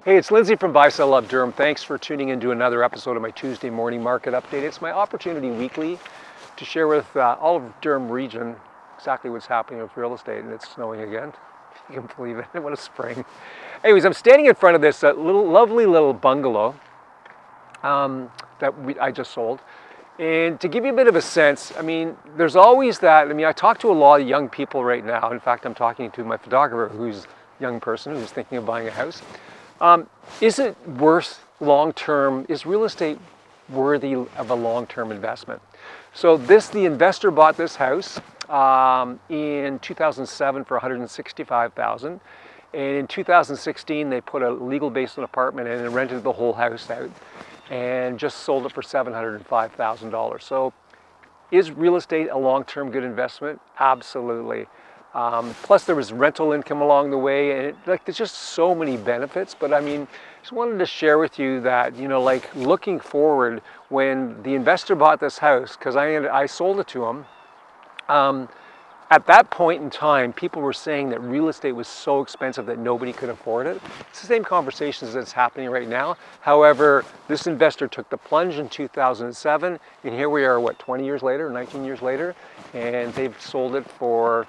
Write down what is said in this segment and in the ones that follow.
Hey, it's Lindsay from Buy Sell Love Durham. Thanks for tuning in to another episode of my Tuesday morning market update. It's my opportunity weekly to share with all of Durham region exactly what's happening with real estate, and it's snowing again. If you can believe it, what a spring. Anyways, I'm standing in front of this lovely little bungalow I just sold. And to give you a bit of a sense, I mean, there's always that. I mean, I talk to a lot of young people right now. In fact, I'm talking to my photographer who's a young person who's thinking of buying a house. Is it worth long-term, is real estate worthy of a long-term investment? So the investor bought this house in 2007 for $165,000. And in 2016, they put a legal basement apartment in and rented the whole house out and just sold it for $705,000. So is real estate a long-term good investment? Absolutely. Plus there was rental income along the way, and there's just so many benefits. But I mean, just wanted to share with you that, you know, like looking forward, when the investor bought this house, because I sold it to him, at that point in time, people were saying that real estate was so expensive that nobody could afford it. It's the same conversations that's happening right now. However, this investor took the plunge in 2007, and here we are, what, 20 years later, 19 years later, and they've sold it for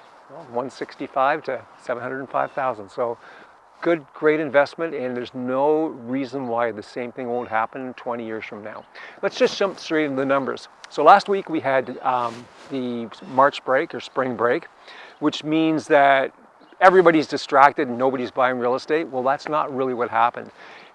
$165,000 to $705,000. So great investment, and there's no reason why the same thing won't happen 20 years from now. Let's just jump straight into the numbers. So last week we had the March break or spring break, which means that everybody's distracted and nobody's buying real estate. Well, that's not really what happened.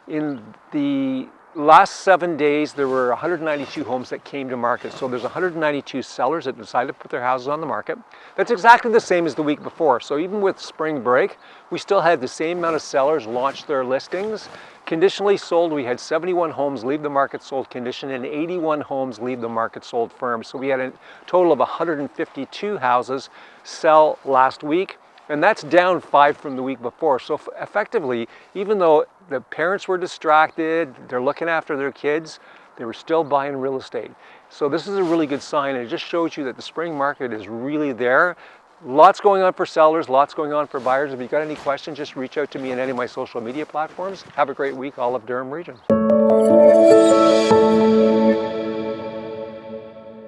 In the last 7 days, there were 192 homes that came to market. So there's 192 sellers that decided to put their houses on the market. That's exactly the same as the week before. So even with spring break, we still had the same amount of sellers launch their listings. Conditionally sold, we had 71 homes leave the market sold condition and 81 homes leave the market sold firm. So we had a total of 152 houses sell last week. And that's down 5 from the week before. So effectively, even though the parents were distracted, they're looking after their kids, they were still buying real estate. So this is a really good sign, and it just shows you that the spring market is really there. Lots going on for sellers, lots going on for buyers. If you've got any questions, just reach out to me on any of my social media platforms. Have a great week, all of Durham region.